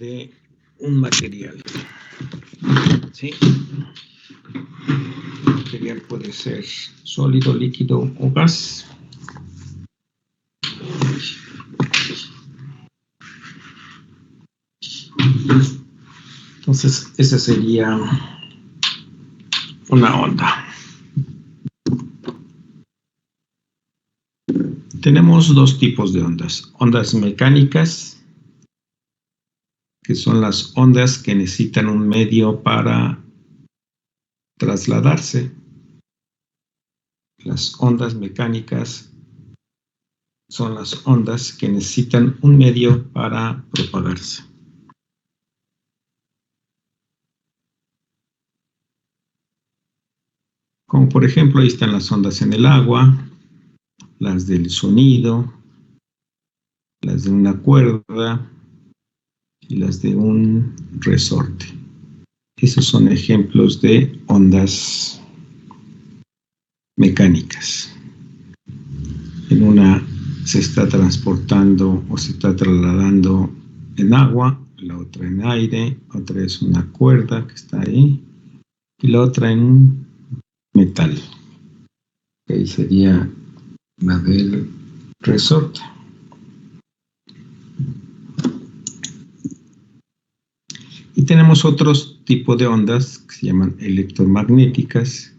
de un material. ¿Sí? El material puede ser sólido, líquido o gas. Entonces, esa sería una onda. Tenemos dos tipos de ondas. Ondas mecánicas, que son las ondas que necesitan un medio para trasladarse. Las ondas mecánicas son las ondas que necesitan un medio para propagarse. Como por ejemplo, ahí están las ondas en el agua, las del sonido, las de una cuerda y las de un resorte. Esos son ejemplos de ondas mecánicas. En una se está transportando o se está trasladando en agua, la otra en aire, otra es una cuerda que está ahí y la otra en metal. Ahí sería la del resorte. Y tenemos otros tipos de ondas que se llaman electromagnéticas.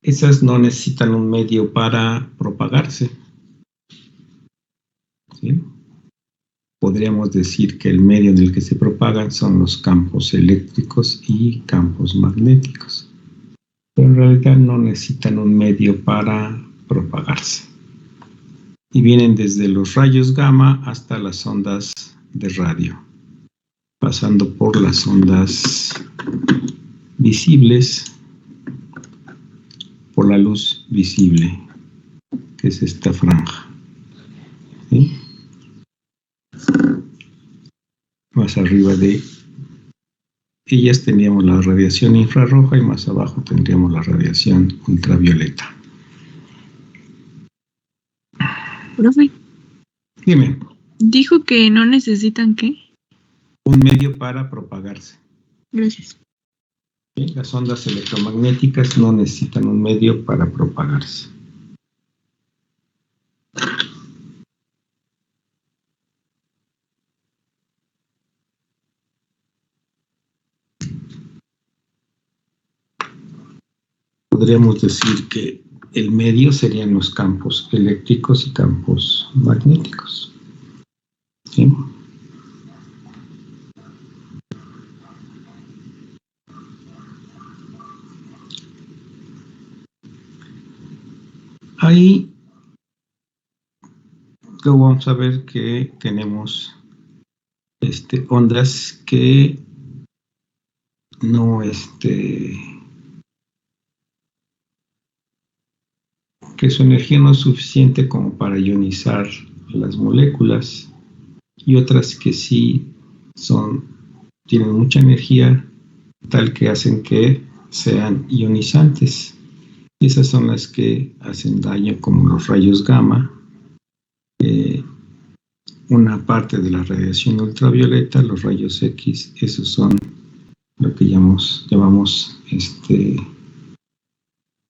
Esas no necesitan un medio para propagarse. ¿Sí? Podríamos decir que el medio en el que se propagan son los campos eléctricos y campos magnéticos. Pero en realidad no necesitan un medio para propagarse. Y vienen desde los rayos gamma hasta las ondas de radio, pasando por las ondas visibles, por la luz visible, que es esta franja. ¿Sí? Más arriba de ellas teníamos la radiación infrarroja y más abajo tendríamos la radiación ultravioleta. Profe. Dime. ¿Dijo que no necesitan qué? Un medio para propagarse. Gracias. ¿Sí? Las ondas electromagnéticas no necesitan un medio para propagarse. Podríamos decir que el medio serían los campos eléctricos y campos magnéticos. ¿Sí? Ahí luego vamos a ver que tenemos ondas que no que su energía no es suficiente como para ionizar las moléculas y otras que sí tienen mucha energía tal que hacen que sean ionizantes. Esas son las que hacen daño, como los rayos gamma, una parte de la radiación ultravioleta, los rayos X, esos son lo que llamamos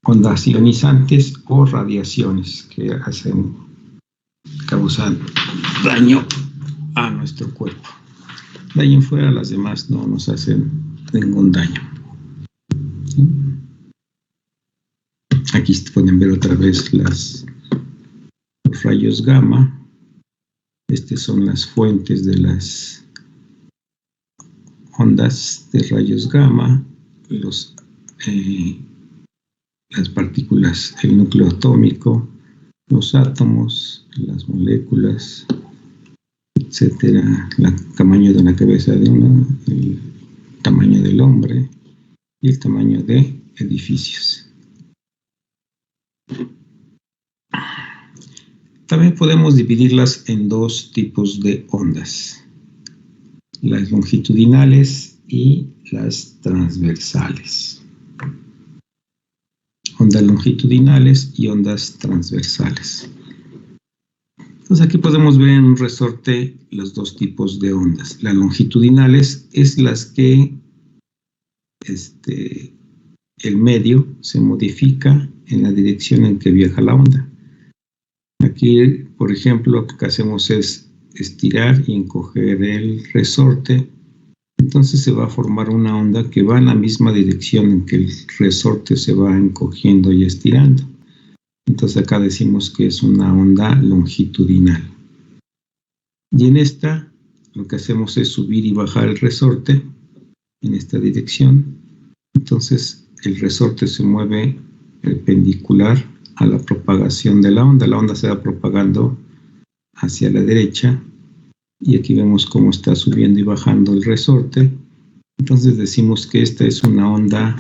ondas ionizantes o radiaciones que causan daño a nuestro cuerpo. De ahí en fuera las demás no nos hacen ningún daño. ¿Sí? Aquí pueden ver otra vez los rayos gamma. Estas son las fuentes de las ondas de rayos gamma, las partículas, el núcleo atómico, los átomos, las moléculas, etcétera, el tamaño de la cabeza de uno, el tamaño del hombre y el tamaño de edificios. También podemos dividirlas en dos tipos de ondas, las longitudinales y las transversales. Ondas longitudinales y ondas transversales. Entonces aquí podemos ver en un resorte los dos tipos de ondas. Las longitudinales es las que el medio se modifica en la dirección en que viaja la onda. Aquí, por ejemplo, lo que hacemos es estirar y encoger el resorte. Entonces se va a formar una onda que va en la misma dirección en que el resorte se va encogiendo y estirando. Entonces acá decimos que es una onda longitudinal. Y en esta lo que hacemos es subir y bajar el resorte en esta dirección. Entonces el resorte se mueve perpendicular a la propagación de la onda. La onda se va propagando hacia la derecha y aquí vemos cómo está subiendo y bajando el resorte. Entonces decimos que esta es una onda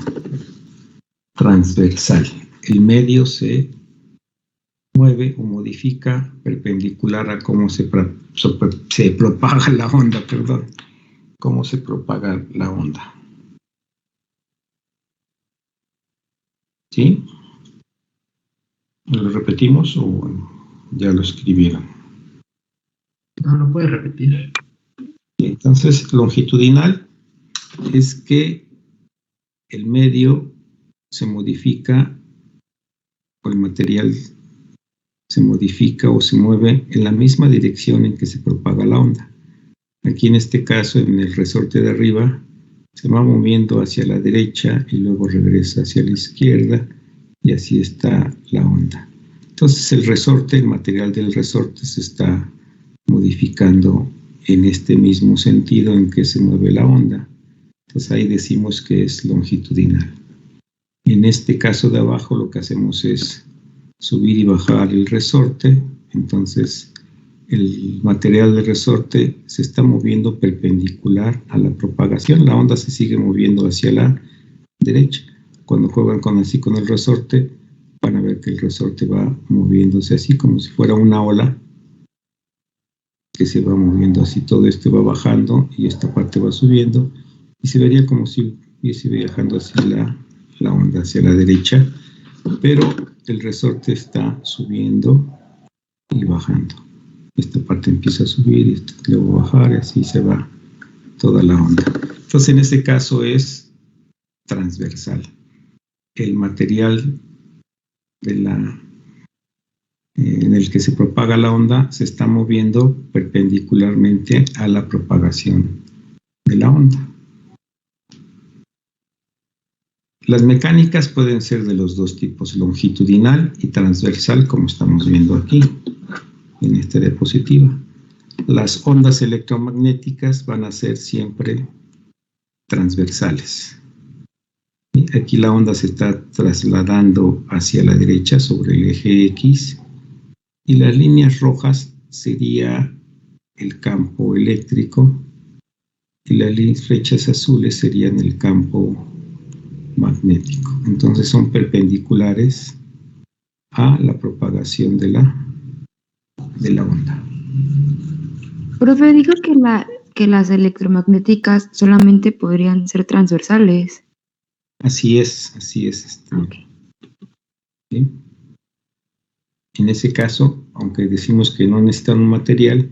transversal. El medio se mueve o modifica perpendicular a cómo se propaga la onda, cómo se propaga la onda. ¿Sí? ¿Lo repetimos o ya lo escribieron? No, lo puede repetir. Entonces, longitudinal es que el medio se modifica o el material se modifica o se mueve en la misma dirección en que se propaga la onda. Aquí en este caso, en el resorte de arriba, se va moviendo hacia la derecha y luego regresa hacia la izquierda y así está la onda. Entonces el material del resorte se está modificando en este mismo sentido en que se mueve la onda. Entonces ahí decimos que es longitudinal. En este caso de abajo lo que hacemos es subir y bajar el resorte. Entonces el material del resorte se está moviendo perpendicular a la propagación. La onda se sigue moviendo hacia la derecha. Cuando juegan con el resorte, van a ver que el resorte va moviéndose así como si fuera una ola que se va moviendo así. Todo esto va bajando y esta parte va subiendo y se vería como si estuviese viajando hacia la onda hacia la derecha, pero el resorte está subiendo y bajando. Esta parte empieza a subir y luego bajar y así se va toda la onda. Entonces en este caso es transversal. El material en el que se propaga la onda se está moviendo perpendicularmente a la propagación de la onda. Las mecánicas pueden ser de los dos tipos, longitudinal y transversal, como estamos viendo aquí en esta diapositiva. Las ondas electromagnéticas van a ser siempre transversales. Aquí la onda se está trasladando hacia la derecha sobre el eje X y las líneas rojas sería el campo eléctrico y las flechas azules serían el campo magnético. Entonces son perpendiculares a la propagación de la onda. Profe, dijo que las electromagnéticas solamente podrían ser transversales. Así es. Okay. ¿Sí? En ese caso, aunque decimos que no necesitan un material,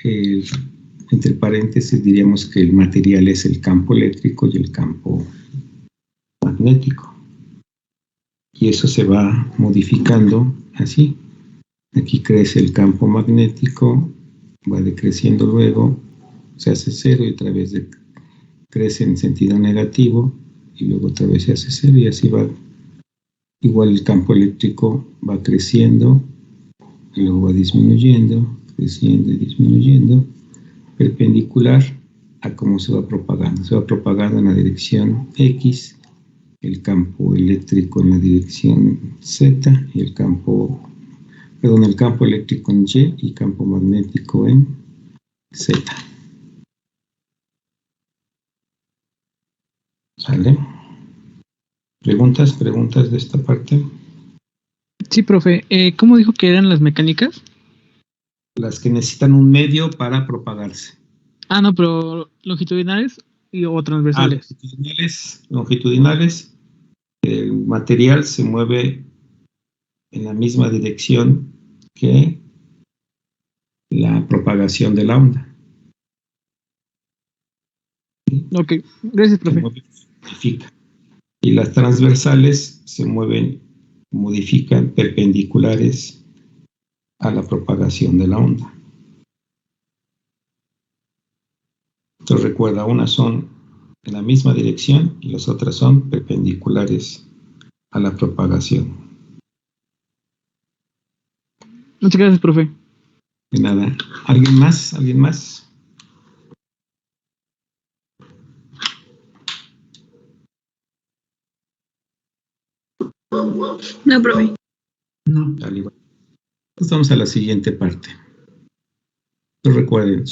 entre paréntesis diríamos que el material es el campo eléctrico y el campo magnético. Y eso se va modificando así. Aquí crece el campo magnético, va decreciendo luego, se hace cero y otra vez crece en sentido negativo y luego otra vez se hace cero y así va. Igual el campo eléctrico va creciendo y luego va disminuyendo, creciendo y disminuyendo, perpendicular a cómo se va propagando. Se va propagando en la dirección X, el campo eléctrico en la dirección Z y el campo eléctrico en Y y campo magnético en Z. ¿Sale? ¿Preguntas de esta parte? Sí, profe. ¿Cómo dijo que eran las mecánicas? Las que necesitan un medio para propagarse. Ah, no, pero longitudinales o transversales. Longitudinales, el material se mueve en la misma dirección que propagación de la onda. Ok, gracias, profe. Modifica. Y las transversales se mueven, modifican perpendiculares a la propagación de la onda. Entonces recuerda, unas son en la misma dirección y las otras son perpendiculares a la propagación. Muchas gracias, profe. De nada. ¿Alguien más? ¿Alguien más? No, profe. No. Dale, igual. Entonces vamos a la siguiente parte. Entonces recuerden,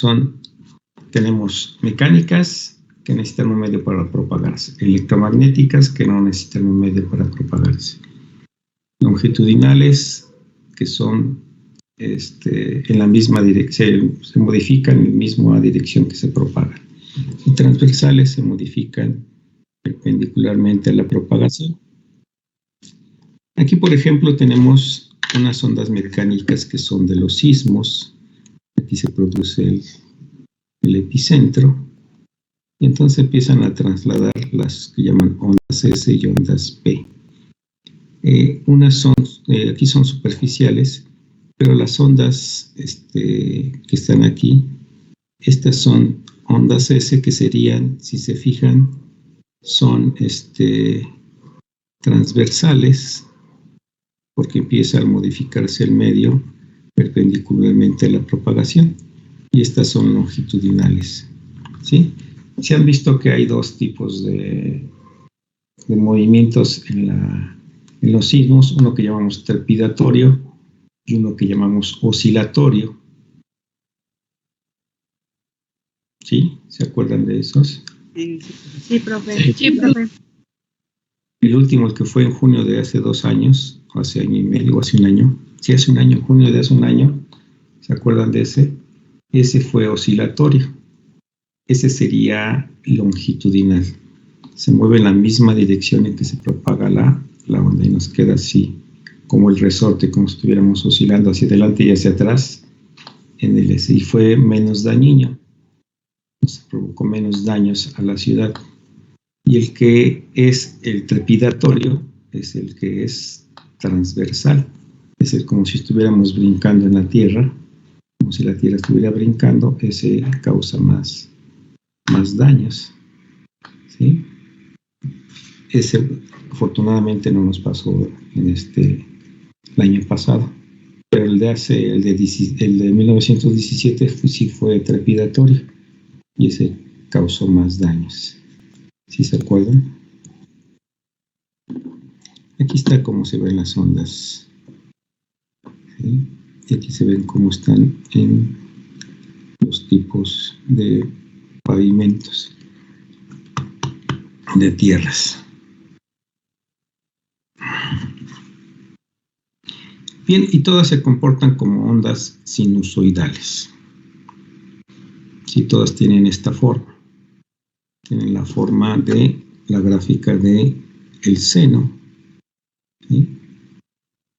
tenemos mecánicas que necesitan un medio para propagarse, electromagnéticas que no necesitan un medio para propagarse, longitudinales que son en la misma dirección, se modifican en la misma dirección que se propagan, y transversales se modifican perpendicularmente a la propagación. Aquí, por ejemplo, tenemos unas ondas mecánicas que son de los sismos. Aquí se produce el epicentro, y entonces empiezan a trasladar las que llaman ondas S y ondas P. Aquí son superficiales, pero las ondas que están aquí, estas son ondas S que serían, si se fijan, son transversales, porque empieza a modificarse el medio perpendicularmente a la propagación, y estas son longitudinales, ¿sí? Se han visto que hay dos tipos de movimientos en los sismos, uno que llamamos trepidatorio y uno que llamamos oscilatorio. ¿Sí? ¿Se acuerdan de esos? Sí, profe. Sí, profe. El último, el que fue en junio de hace 2 años, o hace año y medio, o hace un año. Sí, hace un año, junio de hace un año. ¿Se acuerdan de ese? Ese fue oscilatorio. Ese sería longitudinal. Se mueve en la misma dirección en que se propaga la onda y nos queda así, como el resorte, como si estuviéramos oscilando hacia adelante y hacia atrás en el S. Y fue menos dañino. Se provocó menos daños a la ciudad. Y el que es el trepidatorio es el que es transversal. Es como si estuviéramos brincando en la Tierra, como si la Tierra estuviera brincando. Ese causa más daños, ¿sí? Ese afortunadamente no nos pasó en el año pasado, pero el de 1917 sí fue trepidatorio y ese causó más daños. ¿Sí se acuerdan? Aquí está cómo se ven las ondas, ¿sí? Y aquí se ven cómo están en los tipos de pavimentos de tierras. Bien, y todas se comportan como ondas sinusoidales. Sí, todas tienen esta forma. Tienen la forma de la gráfica de el seno. ¿Sí?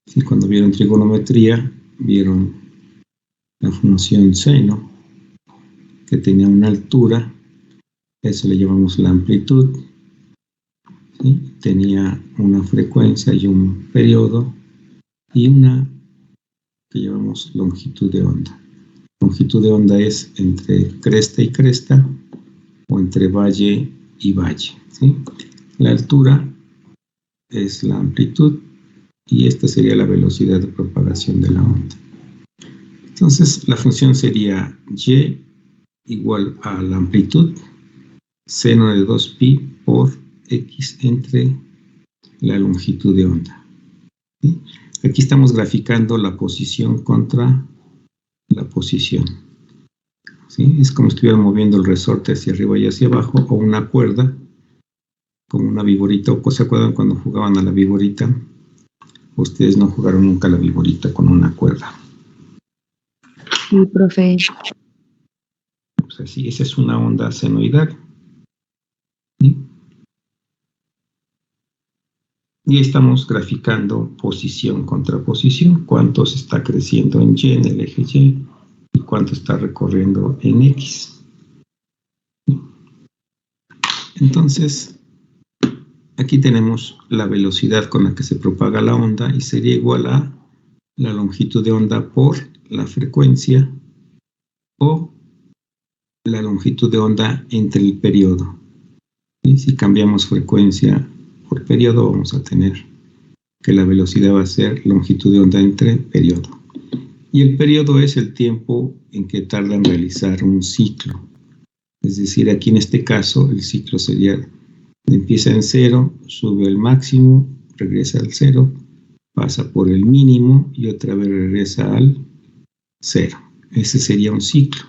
Sí, cuando vieron trigonometría, vieron la función seno, que tenía una altura, eso le llamamos la amplitud, ¿sí? Tenía una frecuencia y un periodo, y una que llamamos longitud de onda. Longitud de onda es entre cresta y cresta, o entre valle y valle, ¿sí? La altura es la amplitud, y esta sería la velocidad de propagación de la onda. Entonces, la función sería y igual a la amplitud, seno de 2pi por x entre la longitud de onda. ¿Sí? Aquí estamos graficando la posición contra la posición. ¿Sí? Es como si estuviera moviendo el resorte hacia arriba y hacia abajo, o una cuerda, como una viborita. ¿O se acuerdan cuando jugaban a la viborita? Ustedes no jugaron nunca a la viborita con una cuerda. Sí, profe. Pues así, esa es una onda senoidal. ¿Sí? Y estamos graficando posición contra posición. Cuánto se está creciendo en Y, en el eje Y, y cuánto está recorriendo en X. Entonces, aquí tenemos la velocidad con la que se propaga la onda y sería igual a la longitud de onda por la frecuencia o la longitud de onda entre el periodo. Y si cambiamos frecuencia por periodo, vamos a tener que la velocidad va a ser longitud de onda entre periodo. Y el periodo es el tiempo en que tarda en realizar un ciclo. Es decir, aquí en este caso el ciclo sería, empieza en 0, sube al máximo, regresa al 0, pasa por el mínimo y otra vez regresa al 0. Ese sería un ciclo.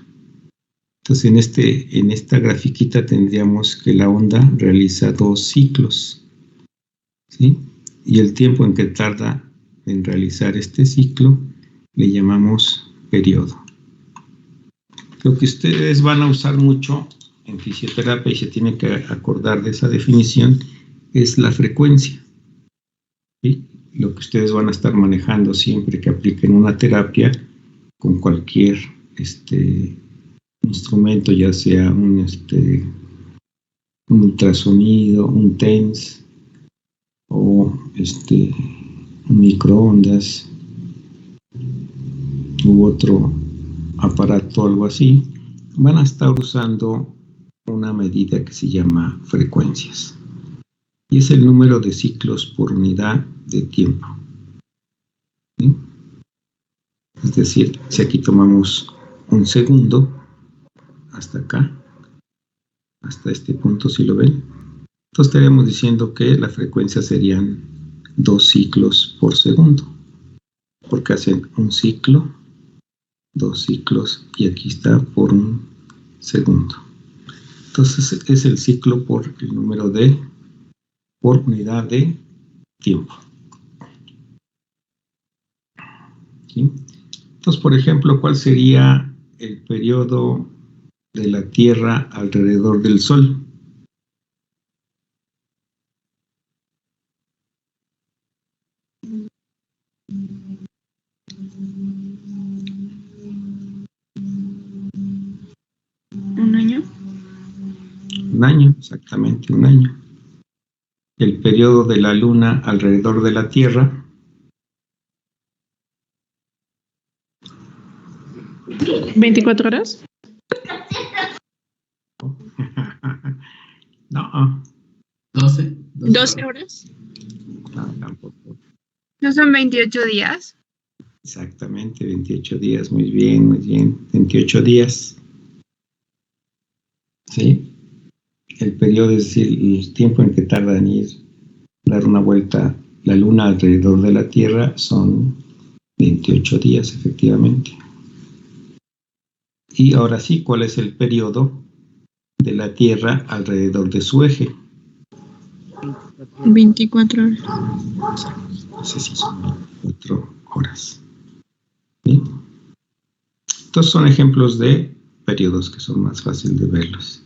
Entonces en esta grafiquita tendríamos que la onda realiza 2 ciclos, ¿sí? Y el tiempo en que tarda en realizar este ciclo le llamamos periodo. Lo que ustedes van a usar mucho en fisioterapia y se tienen que acordar de esa definición es la frecuencia, ¿sí? Lo que ustedes van a estar manejando siempre que apliquen una terapia con cualquier instrumento, ya sea un ultrasonido, un TENS o un microondas u otro aparato, algo así, van a estar usando una medida que se llama frecuencias y es el número de ciclos por unidad de tiempo, ¿sí? Es decir, si aquí tomamos un segundo hasta acá, hasta este punto, si lo ven, entonces estaríamos diciendo que la frecuencia serían 2 ciclos por segundo, porque hacen un ciclo, 2 ciclos, y aquí está por un segundo. Entonces es el ciclo por el número por unidad de tiempo. ¿Sí? Entonces, por ejemplo, ¿cuál sería el periodo de la Tierra alrededor del Sol? ¿Un año? Un año, exactamente un año. El periodo de la Luna alrededor de la Tierra. ¿24 horas? No, 12. 12 horas. no, tampoco. ¿No son 28 días? Exactamente, 28 días, muy bien, 28 días. ¿Sí? El periodo, es decir, el tiempo en que tarda en dar una vuelta la Luna alrededor de la Tierra son 28 días, efectivamente. Y ahora sí, ¿cuál es el periodo de la Tierra alrededor de su eje? 24 horas. No sé si son 4 horas. ¿Sí? Estos son ejemplos de periodos que son más fáciles de verlos.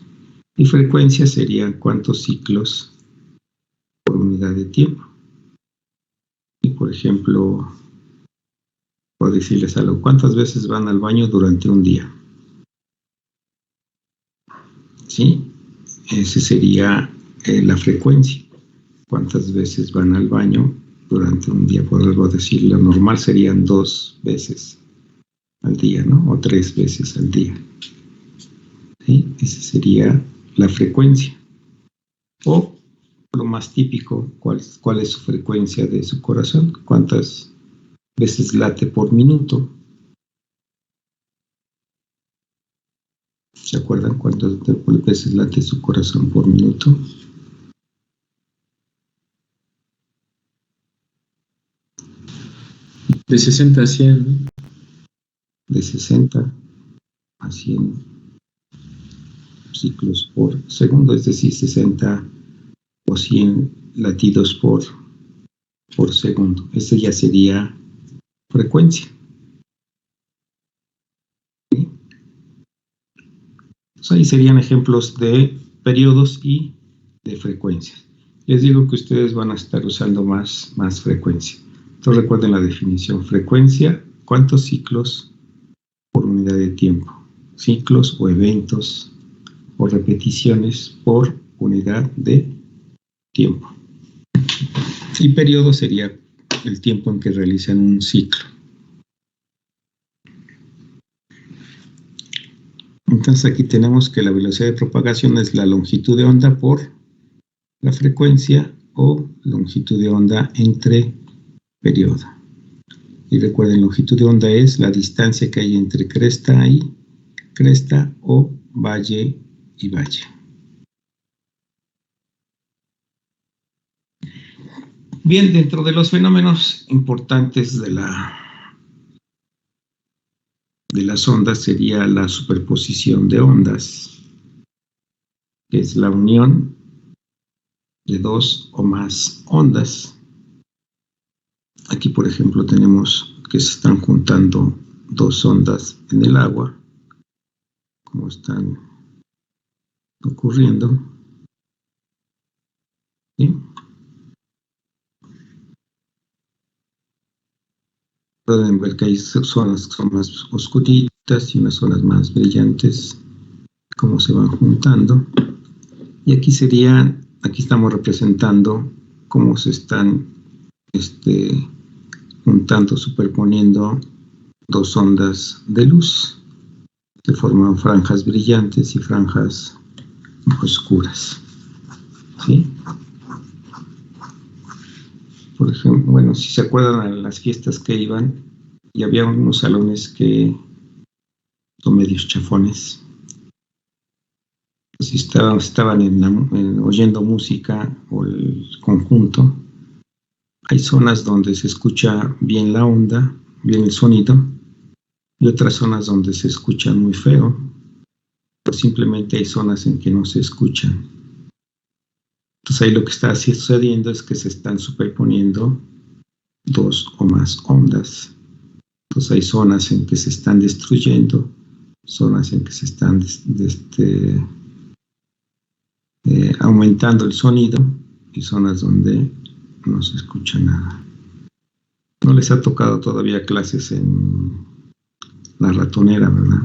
Y frecuencia serían cuántos ciclos por unidad de tiempo. Y por ejemplo, por decirles algo, ¿cuántas veces van al baño durante un día? ¿Sí? Ese sería la frecuencia. ¿Cuántas veces van al baño durante un día? Podemos decir, lo normal serían 2 veces al día, ¿no? O 3 veces al día. ¿Sí? Esa sería la frecuencia. O lo más típico, ¿cuál es su frecuencia de su corazón? ¿Cuántas veces late por minuto? ¿Se acuerdan cuántas veces late su corazón por minuto? De 60 a 100, ¿no? De 60 a 100 ciclos por segundo, es decir, 60 o 100 latidos por segundo. Ese ya sería frecuencia. ¿Sí? Entonces ahí serían ejemplos de periodos y de frecuencias. Les digo que ustedes van a estar usando más frecuencia. Entonces recuerden la definición: frecuencia, ¿cuántos ciclos por unidad de tiempo, ciclos o eventos o repeticiones por unidad de tiempo. Y periodo sería el tiempo en que realizan un ciclo. Entonces aquí tenemos que la velocidad de propagación es la longitud de onda por la frecuencia o longitud de onda entre periodo. Y recuerden, longitud de onda es la distancia que hay entre cresta y cresta o valle y valle. Bien, dentro de los fenómenos importantes de las ondas sería la superposición de ondas, que es la unión de dos o más ondas. Aquí, por ejemplo, tenemos que se están juntando dos ondas en el agua, como están ocurriendo. ¿Sí? Pueden ver que hay zonas que son más oscuritas y unas zonas más brillantes, cómo se van juntando. Y aquí estamos representando cómo se están juntando, superponiendo dos ondas de luz que forman franjas brillantes y franjas oscuras. ¿Sí? Por ejemplo, bueno, si se acuerdan a las fiestas que iban, y había unos salones que son medios chafones. Si estaban oyendo música o el conjunto, hay zonas donde se escucha bien la onda, bien el sonido, y otras zonas donde se escucha muy feo, pero simplemente hay zonas en que no se escuchan. Entonces ahí lo que está sucediendo es que se están superponiendo dos o más ondas. Entonces hay zonas en que se están destruyendo, zonas en que se están aumentando el sonido y zonas donde no se escucha nada. No les ha tocado todavía clases en la ratonera, ¿verdad?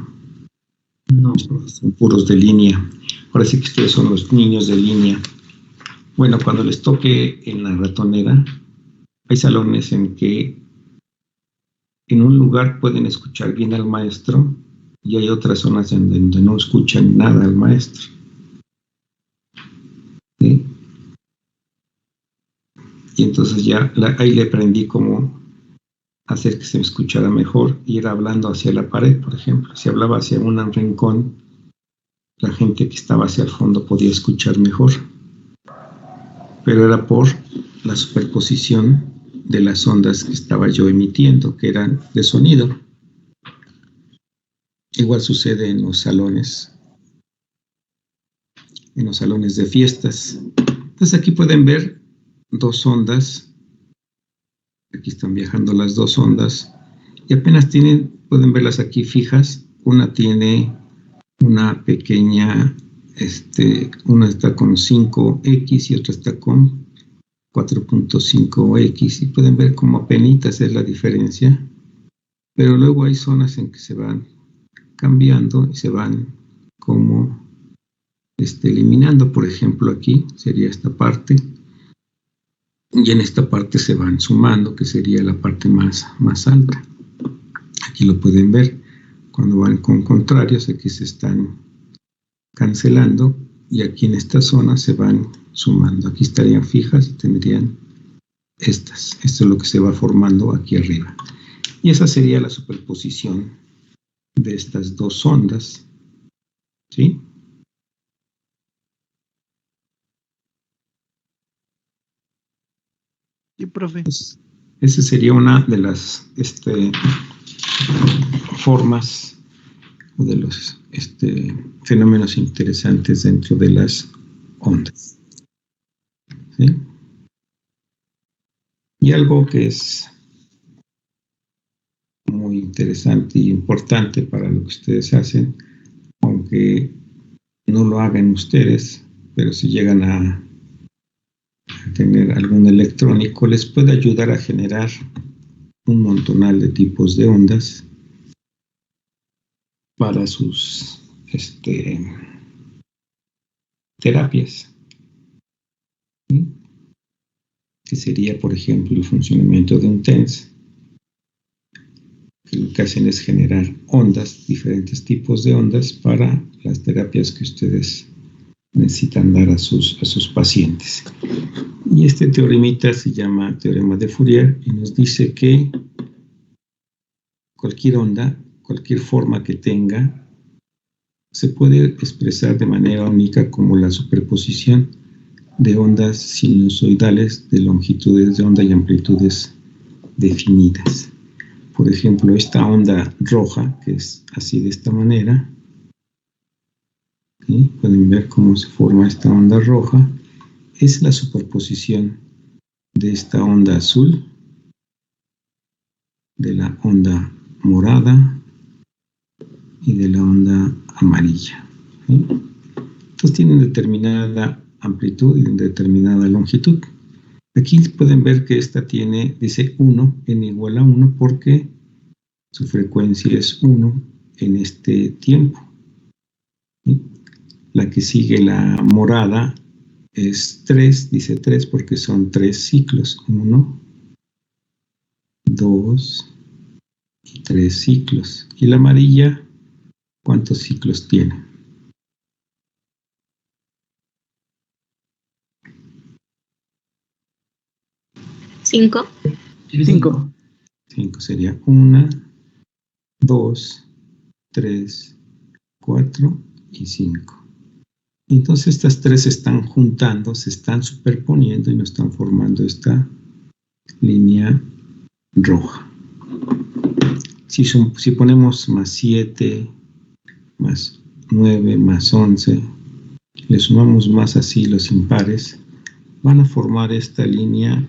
No. Son puros de línea. Ahora sí que ustedes son los niños de línea. Bueno, cuando les toque en la ratonera, hay salones en que en un lugar pueden escuchar bien al maestro y hay otras zonas en donde no escuchan nada al maestro. ¿Sí? Y entonces ya ahí le aprendí cómo hacer que se me escuchara mejor, ir hablando hacia la pared, por ejemplo. Si hablaba hacia un rincón, la gente que estaba hacia el fondo podía escuchar mejor. Pero era por la superposición de las ondas que estaba yo emitiendo, que eran de sonido. Igual sucede en los salones de fiestas. Entonces aquí pueden ver dos ondas. Aquí están viajando las dos ondas y apenas pueden verlas aquí fijas. Una tiene una pequeña, una está con 5X y otra está con 4.5X y pueden ver cómo apenitas es la diferencia, pero luego hay zonas en que se van cambiando y se van como eliminando. Por ejemplo, aquí sería esta parte y en esta parte se van sumando, que sería la parte más alta. Aquí lo pueden ver cuando van con contrarios, aquí se están cancelando y aquí en esta zona se van sumando. Aquí estarían fijas y tendrían estas. Esto es lo que se va formando aquí arriba. Y esa sería la superposición de estas dos ondas. ¿Sí? Sí, profe. Pues, esa sería una de las formas o de los fenómenos interesantes dentro de las ondas. ¿Sí? Y algo que es muy interesante y importante para lo que ustedes hacen, aunque no lo hagan ustedes, pero si llegan a tener algún electrónico, les puede ayudar a generar un montonal de tipos de ondas para sus terapias, ¿sí? Que sería, por ejemplo, el funcionamiento de un TENS, que lo que hacen es generar ondas, diferentes tipos de ondas para las terapias que ustedes necesitan dar a sus pacientes. Y este teoremita se llama teorema de Fourier y nos dice que cualquier onda, cualquier forma que tenga, se puede expresar de manera única como la superposición de ondas sinusoidales de longitudes de onda y amplitudes definidas. Por ejemplo, esta onda roja, que es así de esta manera, ¿sí? Pueden ver cómo se forma esta onda roja, es la superposición de esta onda azul, de la onda morada y de la onda amarilla, ¿sí? Entonces tienen determinada amplitud y determinada longitud. Aquí pueden ver que esta dice 1, n igual a 1, porque su frecuencia es 1 en este tiempo, ¿sí? La que sigue, la morada, es 3, dice 3 porque son 3 ciclos, 1, 2 y 3 ciclos. Y la amarilla, ¿cuántos ciclos tiene? ¿5? 5. 5 sería 1, 2, 3, 4 y 5. Entonces estas tres se están juntando, se están superponiendo y nos están formando esta línea roja. Si ponemos más 7, más 9, más 11, le sumamos más así los impares, van a formar esta línea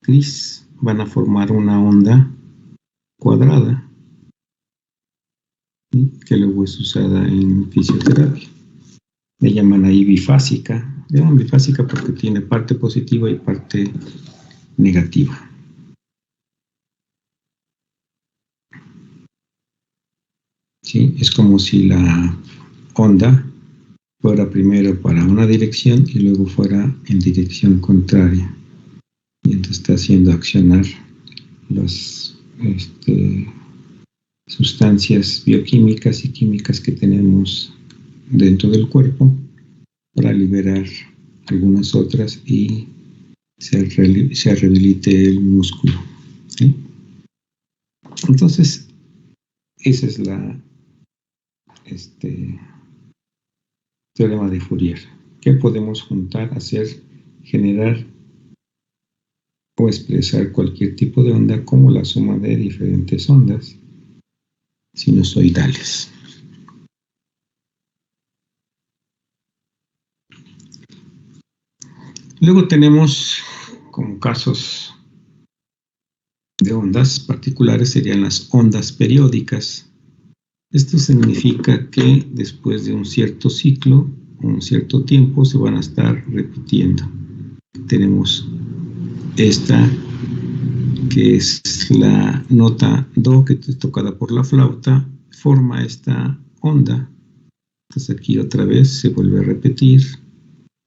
gris, van a formar una onda cuadrada, ¿sí? Que luego es usada en fisioterapia. Le llaman ahí bifásica. Le llaman bifásica porque tiene parte positiva y parte negativa. ¿Sí? Es como si la onda fuera primero para una dirección y luego fuera en dirección contraria. Y entonces está haciendo accionar las sustancias bioquímicas y químicas que tenemos dentro del cuerpo para liberar algunas otras y se rehabilite el músculo, ¿sí? Entonces, esa es la teorema de Fourier. ¿Qué podemos juntar, hacer, generar o expresar cualquier tipo de onda como la suma de diferentes ondas sinusoidales? Luego tenemos como casos de ondas particulares, serían las ondas periódicas. Esto significa que después de un cierto ciclo, un cierto tiempo, se van a estar repitiendo. Tenemos esta, que es la nota do, que es tocada por la flauta, forma esta onda. Entonces aquí otra vez se vuelve a repetir.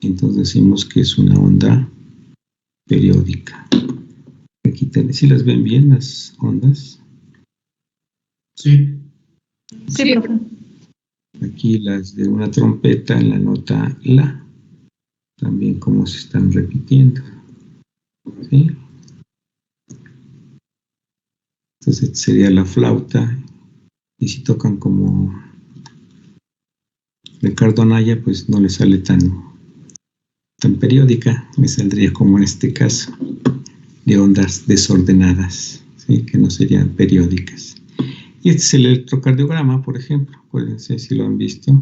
Entonces decimos que es una onda periódica. Aquí ¿sí las ven bien las ondas? Sí. Sí, profe. Aquí las de una trompeta en la nota la, también como se están repitiendo, ¿sí? Entonces sería la flauta, y si tocan como Ricardo Anaya, pues no le sale tan periódica, me saldría como en este caso, de ondas desordenadas, ¿sí? Que no serían periódicas. Y este es el electrocardiograma, por ejemplo, acuérdense si lo han visto,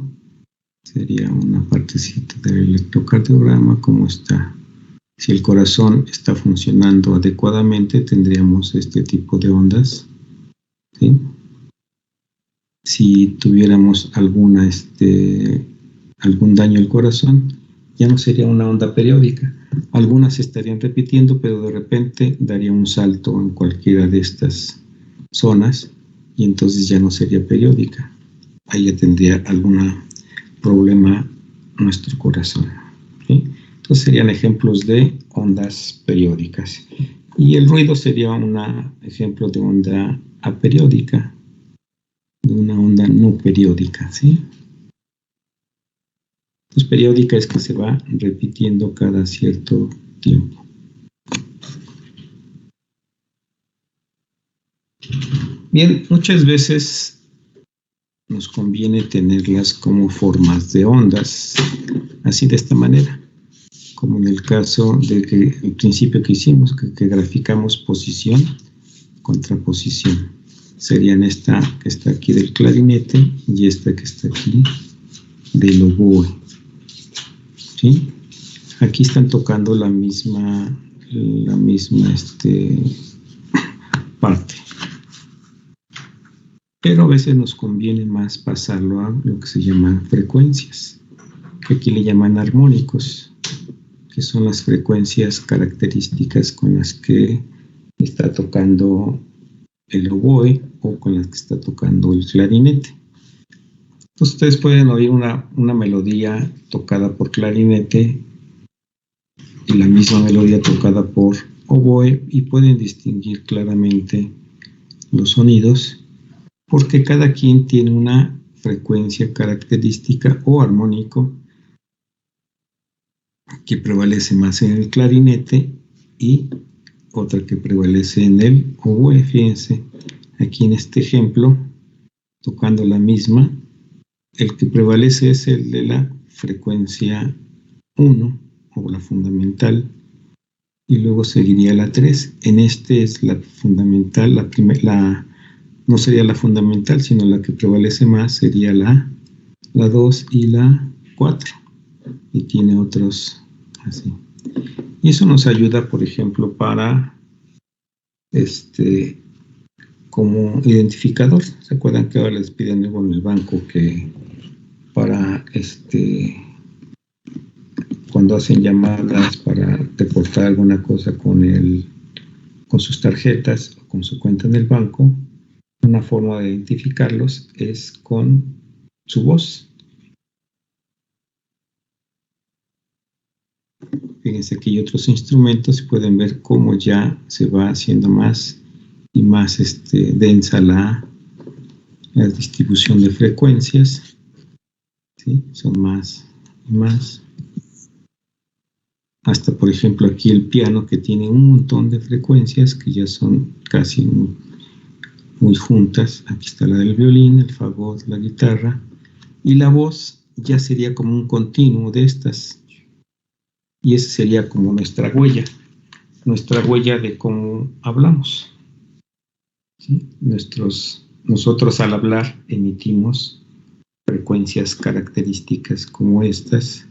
sería una partecita del electrocardiograma, como está. Si el corazón está funcionando adecuadamente, tendríamos este tipo de ondas, ¿sí? Si tuviéramos algún daño al corazón, ya no sería una onda periódica. Algunas se estarían repitiendo, pero de repente daría un salto en cualquiera de estas zonas y entonces ya no sería periódica. ahí ya tendría algún problema nuestro corazón. ¿Sí? Entonces serían ejemplos de ondas periódicas. Y el ruido sería un ejemplo de onda aperiódica, de una onda no periódica, ¿sí? Entonces periódica es que se va repitiendo cada cierto tiempo. Bien, muchas veces nos conviene tenerlas como formas de ondas, así de esta manera, como en el caso del principio que hicimos, que graficamos posición, contraposición. Serían esta que está aquí del clarinete y esta que está aquí del oboe. ¿Sí? Aquí están tocando la misma parte. Pero a veces nos conviene más pasarlo a lo que se llaman frecuencias, que aquí le llaman armónicos, que son las frecuencias características con las que está tocando el oboe o con las que está tocando el clarinete. Entonces ustedes pueden oír una melodía tocada por clarinete y la misma melodía tocada por oboe y pueden distinguir claramente los sonidos porque cada quien tiene una frecuencia característica o armónico que prevalece más en el clarinete y otra que prevalece en el oboe. Fíjense, aquí en este ejemplo, tocando la misma, el que prevalece es el de la frecuencia 1 o la fundamental y luego seguiría la 3. En este es la fundamental, no sería la fundamental, sino la que prevalece más sería la 2 y la 4. Y tiene otros así. Y eso nos ayuda, por ejemplo, para como identificador. ¿Se acuerdan que ahora les piden luego en el banco que para cuando hacen llamadas para reportar alguna cosa con sus tarjetas o con su cuenta en el banco, una forma de identificarlos es con su voz. Fíjense que hay otros instrumentos y pueden ver cómo ya se va haciendo más y más densa la distribución de frecuencias. ¿Sí? Son más y más. Hasta, por ejemplo, aquí el piano que tiene un montón de frecuencias que ya son casi muy juntas. Aquí está la del violín, el fagot, la guitarra. Y la voz ya sería como un continuo de estas. Y esa sería como nuestra huella de cómo hablamos. ¿Sí? Nosotros al hablar emitimos frecuencias características como estas.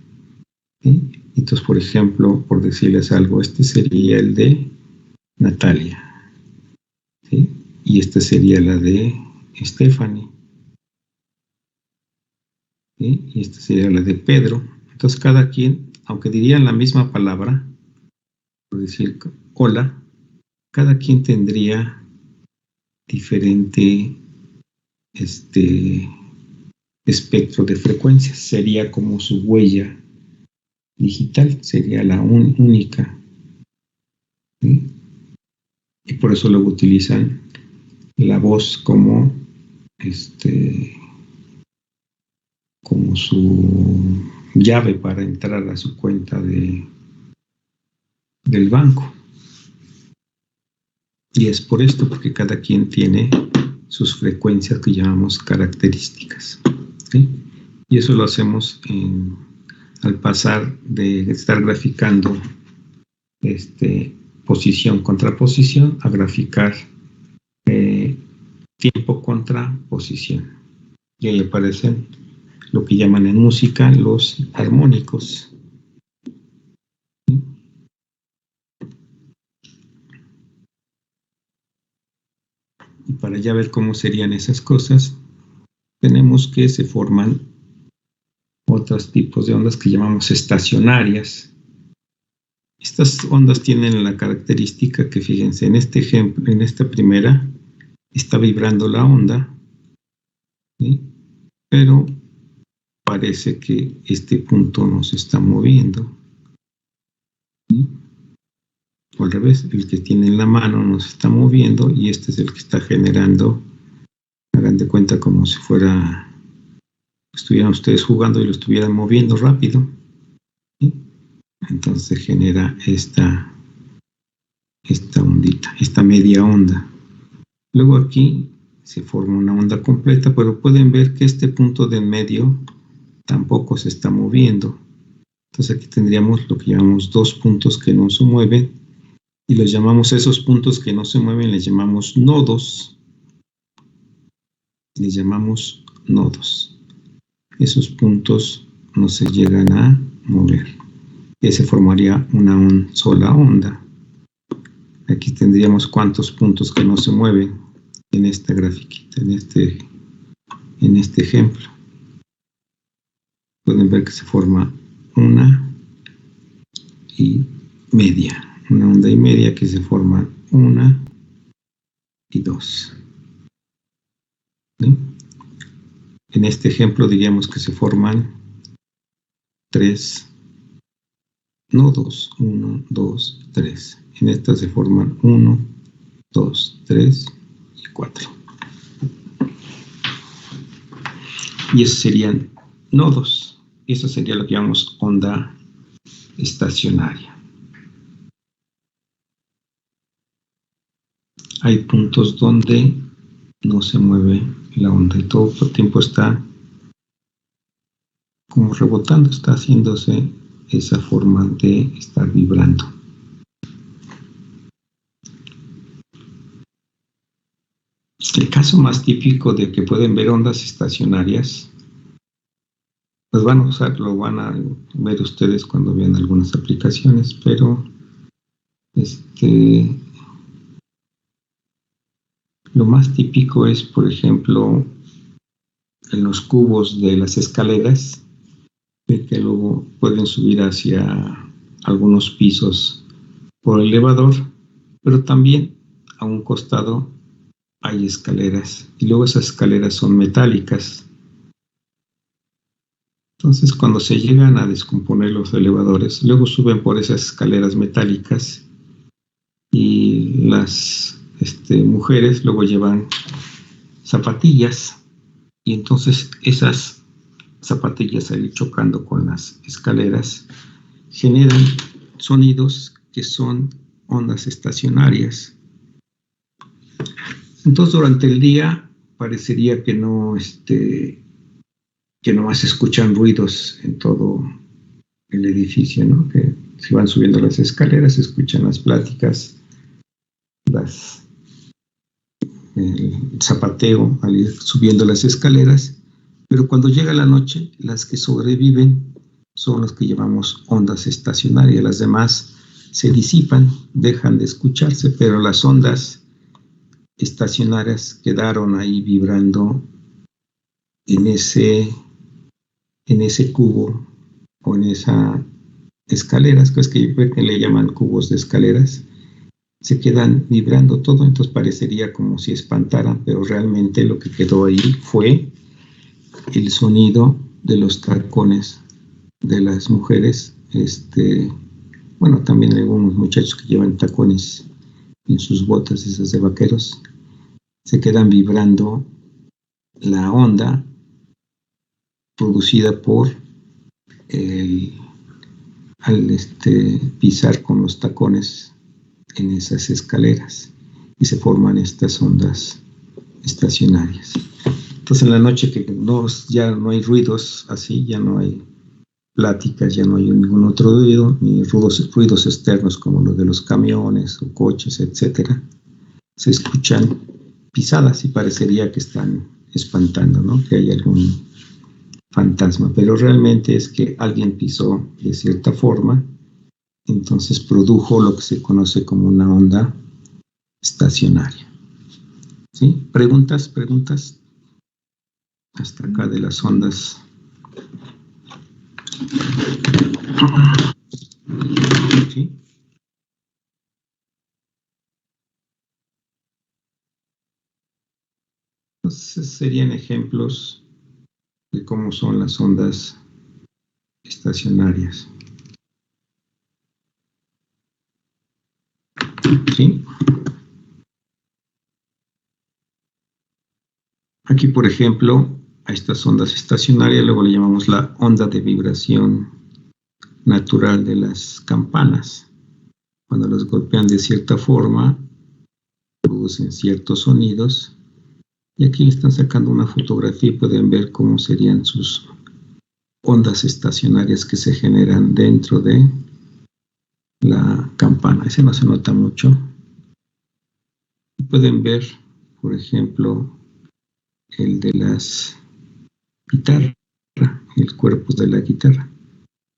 ¿Sí? Entonces, por ejemplo, por decirles algo, este sería el de Natalia. ¿Sí? Y esta sería la de Stephanie. ¿Sí? Y esta sería la de Pedro. Entonces, cada quien, aunque dirían la misma palabra, por decir hola, cada quien tendría diferente espectro de frecuencias. Sería como su huella digital, sería la única. ¿Sí? Y por eso luego utilizan la voz como su llave para entrar a su cuenta del banco. Y es por esto, porque cada quien tiene sus frecuencias que llamamos características. ¿Sí? Y eso lo hacemos al pasar de estar graficando posición contra posición a graficar tiempo contra posición. Y ahí aparecen lo que llaman en música los armónicos. ¿Sí? Y para ya ver cómo serían esas cosas, tenemos que se forman otros tipos de ondas que llamamos estacionarias. Estas ondas tienen la característica que, fíjense, en este ejemplo, en esta primera, está vibrando la onda, ¿sí? pero parece que este punto no se está moviendo. ¿Sí? O al revés, el que tiene en la mano no se está moviendo y este es el que está generando, hagan de cuenta como si estuvieran ustedes jugando y lo estuvieran moviendo rápido. ¿Sí? Entonces se genera esta ondita, esta media onda. Luego aquí se forma una onda completa, pero pueden ver que este punto de en medio tampoco se está moviendo. Entonces aquí tendríamos lo que llamamos dos puntos que no se mueven y los llamamos, esos puntos que no se mueven, les llamamos nodos. Les llamamos nodos. Esos puntos no se llegan a mover. Y se formaría una sola onda. Aquí tendríamos cuántos puntos que no se mueven en esta grafiquita, en este ejemplo. Pueden ver que se forma una y media. Una onda y media que se forma una y dos. ¿Sí? En este ejemplo diríamos que se forman tres nodos. 1, 2, 3. En esta se forman 1, 2, 3 y 4. Y esos serían nodos. Eso sería lo que llamamos onda estacionaria. Hay puntos donde no se mueve la onda y todo el tiempo está como rebotando, está haciéndose esa forma de estar vibrando. El caso más típico de que pueden ver ondas estacionarias, pues lo van a ver ustedes cuando vean algunas aplicaciones, pero lo más típico es, por ejemplo, en los cubos de las escaleras, que luego pueden subir hacia algunos pisos por elevador, pero también a un costado hay escaleras y luego esas escaleras son metálicas. Entonces cuando se llegan a descomponer los elevadores, luego suben por esas escaleras metálicas y las mujeres luego llevan zapatillas y entonces esas zapatillas al ir chocando con las escaleras generan sonidos que son ondas estacionarias. Entonces durante el día parecería que nomás se escuchan ruidos en todo el edificio, ¿no? Que se van subiendo las escaleras, se escuchan las pláticas, el zapateo al ir subiendo las escaleras, pero cuando llega la noche, las que sobreviven son las que llamamos ondas estacionarias, las demás se disipan, dejan de escucharse, pero las ondas estacionarias quedaron ahí vibrando en ese cubo o en esa escaleras, que le llaman cubos de escaleras, se quedan vibrando todo, entonces parecería como si espantaran, pero realmente lo que quedó ahí fue el sonido de los tacones de las mujeres, también algunos muchachos que llevan tacones en sus botas, esas de vaqueros, se quedan vibrando la onda producida por al pisar con los tacones en esas escaleras y se forman estas ondas estacionarias. Entonces en la noche que ya no hay ruidos así, ya no hay pláticas, ya no hay ningún otro ruido, ni ruidos externos como los de los camiones o coches, etcétera, se escuchan pisadas y parecería que están espantando, ¿no? Que hay algún fantasma, pero realmente es que alguien pisó de cierta forma, entonces produjo lo que se conoce como una onda estacionaria. ¿Sí? ¿Preguntas? Hasta acá de las ondas. ¿Sí? Entonces serían ejemplos de cómo son las ondas estacionarias. ¿Sí? Aquí, por ejemplo, a estas ondas estacionarias luego le llamamos la onda de vibración natural de las campanas. Cuando las golpean de cierta forma, producen ciertos sonidos. Y aquí le están sacando una fotografía y pueden ver cómo serían sus ondas estacionarias que se generan dentro de la campana. Ese no se nota mucho. Pueden ver, por ejemplo, el de las guitarras, el cuerpo de la guitarra.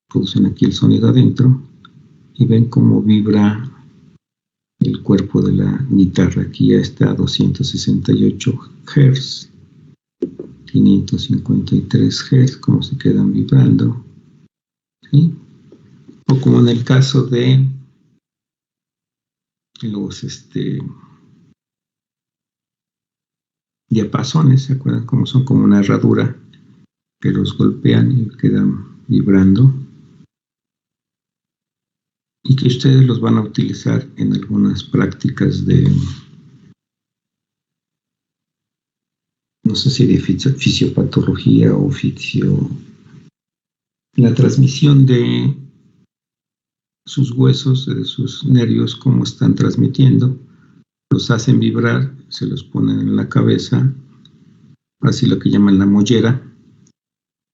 Producen aquí el sonido adentro y ven cómo vibra el cuerpo de la guitarra. Aquí ya está a 268 Hz, 553 Hz, cómo se quedan vibrando. ¿Sí? O como en el caso de los diapasones, ¿se acuerdan cómo son? Como una herradura que los golpean y quedan vibrando, y que ustedes los van a utilizar en algunas prácticas de, no sé si de fisiopatología o la transmisión de sus huesos, de sus nervios, cómo están transmitiendo, los hacen vibrar, se los ponen en la cabeza, así lo que llaman la mollera,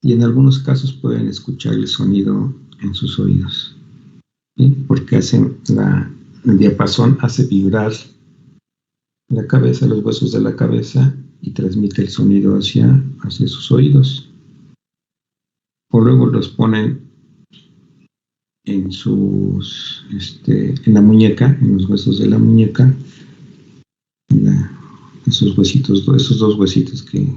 y en algunos casos pueden escuchar el sonido en sus oídos, ¿sí? Porque el diapasón hace vibrar la cabeza, los huesos de la cabeza, y transmite el sonido hacia sus oídos. O luego los ponen en la muñeca, en los huesos de la muñeca, esos dos huesitos que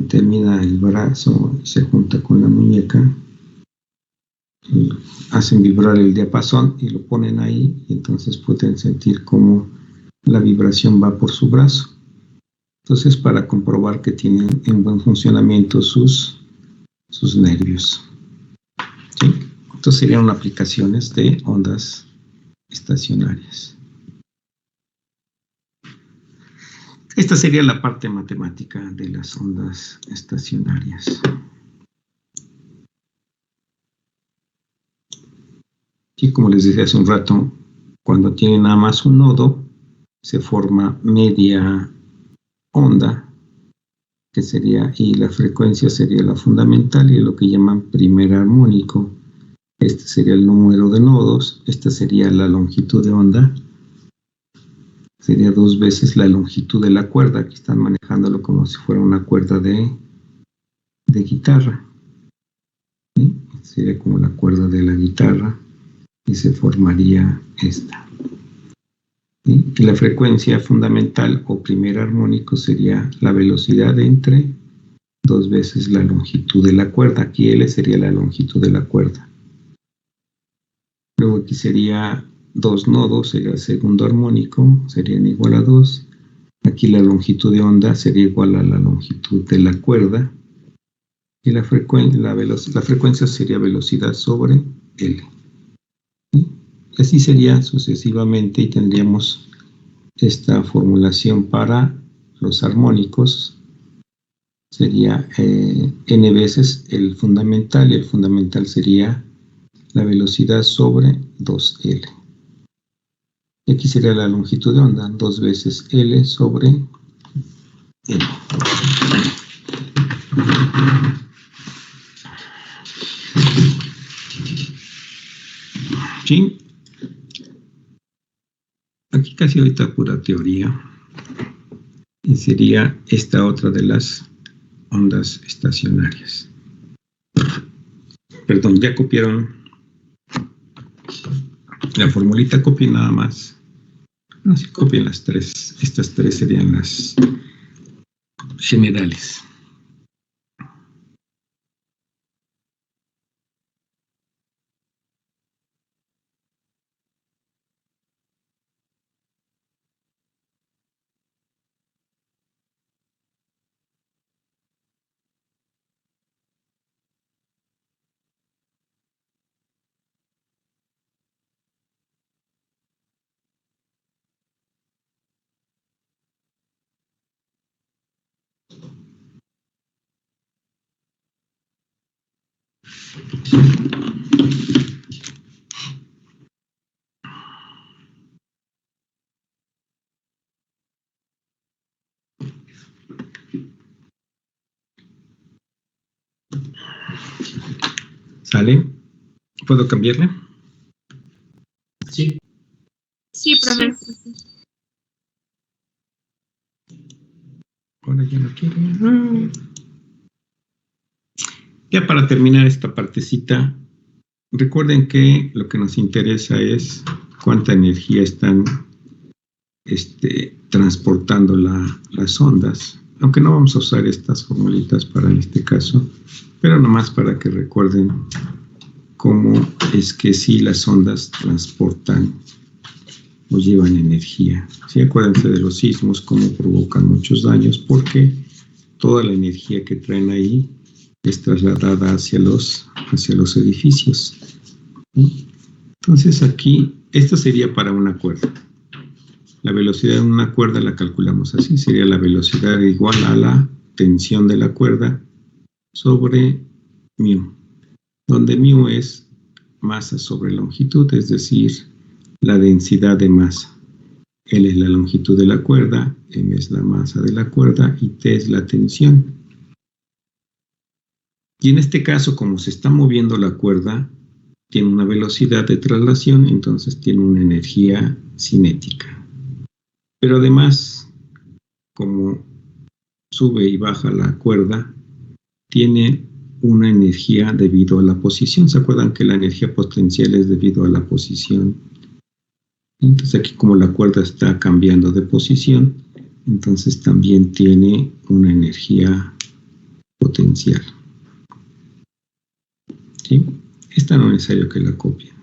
termina el brazo, se junta con la muñeca, hacen vibrar el diapasón y lo ponen ahí, y entonces pueden sentir cómo la vibración va por su brazo. Entonces, para comprobar que tienen en buen funcionamiento sus nervios. ¿Sí? Entonces serían aplicaciones de ondas estacionarias. Esta sería la parte matemática de las ondas estacionarias. Y como les decía hace un rato, cuando tienen nada más un nodo, se forma media onda, que sería, y la frecuencia sería la fundamental, y lo que llaman primer armónico. Este sería el número de nodos, esta sería la longitud de onda, sería 2 veces la longitud de la cuerda. Aquí están manejándolo como si fuera una cuerda de guitarra, ¿sí? Sería como la cuerda de la guitarra, y se formaría esta. ¿Sí? Y la frecuencia fundamental o primer armónico sería la velocidad entre 2 veces la longitud de la cuerda. Aquí L sería la longitud de la cuerda. Luego aquí sería 2 nodos, sería el segundo armónico, serían igual a 2. Aquí la longitud de onda sería igual a la longitud de la cuerda. Y la frecuencia sería velocidad sobre L. ¿Sí? Y así sería sucesivamente, y tendríamos esta formulación para los armónicos. Sería n veces el fundamental, y el fundamental sería la velocidad sobre 2L. Y aquí sería la longitud de onda, 2 veces L sobre L. ¿Sí? Aquí casi ahorita pura teoría. Y sería esta otra de las ondas estacionarias. Perdón, ya copiaron la formulita, copien nada más. No, si copien las tres. Estas tres serían las generales. ¿Sale? ¿Puedo cambiarle? Sí. Sí, profe. Ahora ya no quiere. Ya para terminar esta partecita, recuerden que lo que nos interesa es cuánta energía están transportando las ondas, aunque no vamos a usar estas formulitas para este caso, pero nomás para que recuerden cómo es que sí las ondas transportan o llevan energía. Sí, acuérdense de los sismos, cómo provocan muchos daños, porque toda la energía que traen ahí es trasladada hacia los edificios. ¿Sí? Entonces aquí, esto sería para una cuerda. La velocidad de una cuerda la calculamos así, sería la velocidad igual a la tensión de la cuerda sobre mu, donde mu es masa sobre longitud, es decir, la densidad de masa. L es la longitud de la cuerda, m es la masa de la cuerda y T es la tensión. Y en este caso, como se está moviendo la cuerda, tiene una velocidad de traslación, entonces tiene una energía cinética. Pero además, como sube y baja la cuerda, tiene una energía debido a la posición. ¿Se acuerdan que la energía potencial es debido a la posición? Entonces aquí como la cuerda está cambiando de posición, entonces también tiene una energía potencial. ¿Sí? Esta no es necesario que la copien.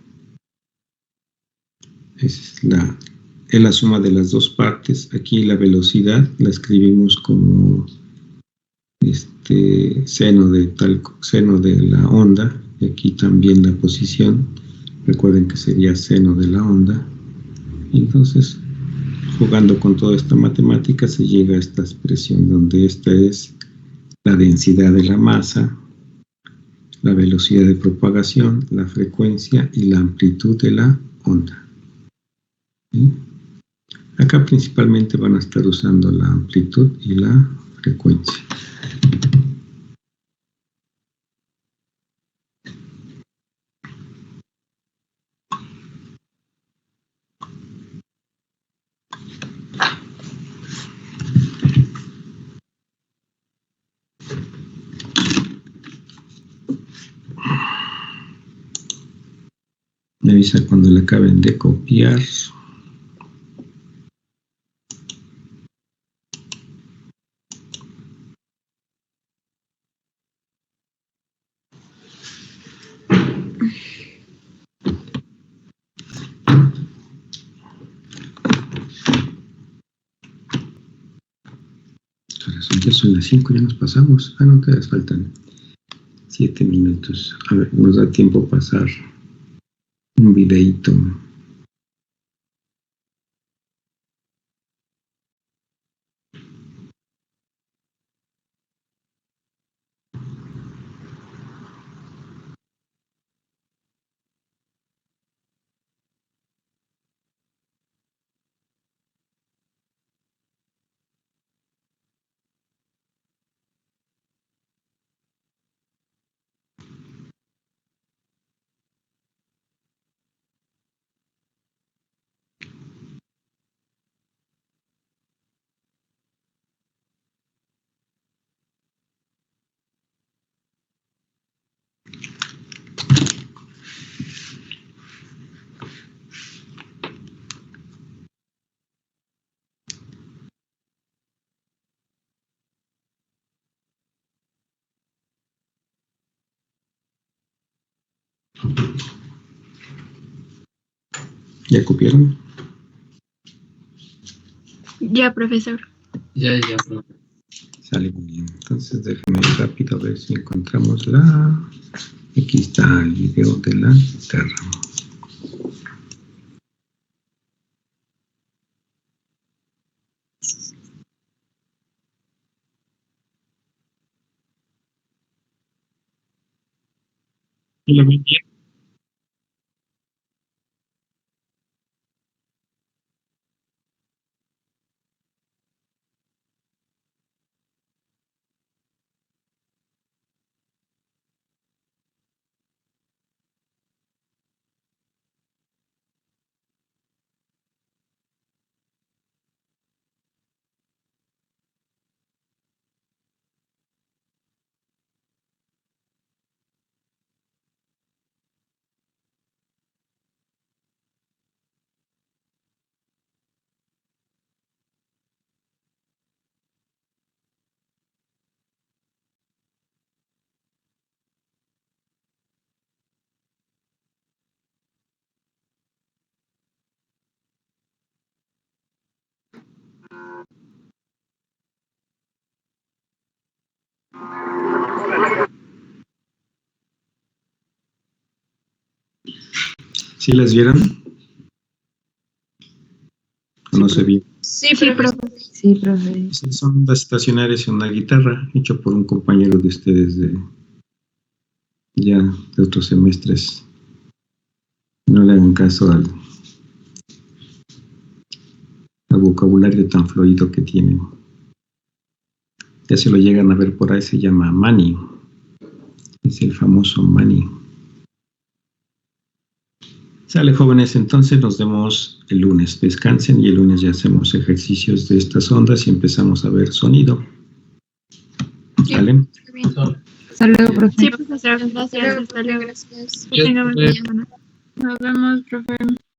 Es la suma de las dos partes. Aquí la velocidad la escribimos como seno de la onda, y aquí también la posición. Recuerden que sería seno de la onda. Y entonces, jugando con toda esta matemática, se llega a esta expresión donde esta es la densidad de la masa, la velocidad de propagación, la frecuencia y la amplitud de la onda. ¿Sí? Acá principalmente van a estar usando la amplitud y la frecuencia. Me avisa cuando le acaben de copiar. Ya son las 5, ya nos pasamos. Ah, no, todavía faltan 7 minutos. A ver, nos da tiempo pasar un videíto. ¿Ya copiaron? Ya, profesor. Ya. Sale muy bien. Entonces déjenme rápido a ver si encontramos la... Aquí está el video de la guitarra. ¿Sí lo ven bien? ¿Sí las vieron? ¿O no se vio? Sí, profe. Sí, profe. Son ondas estacionarias en una guitarra, hecho por un compañero de ustedes de otros semestres. No le hagan caso al vocabulario tan fluido que tienen. Ya se lo llegan a ver por ahí, se llama Mani. Es el famoso Mani. Sale, jóvenes, entonces nos vemos el lunes. Descansen y el lunes ya hacemos ejercicios de estas ondas y empezamos a ver sonido. ¿Vale? Hasta luego, profe. Sí, profesor. Gracias. Hasta luego. Gracias. Que tenga buen día. Nos vemos, profe.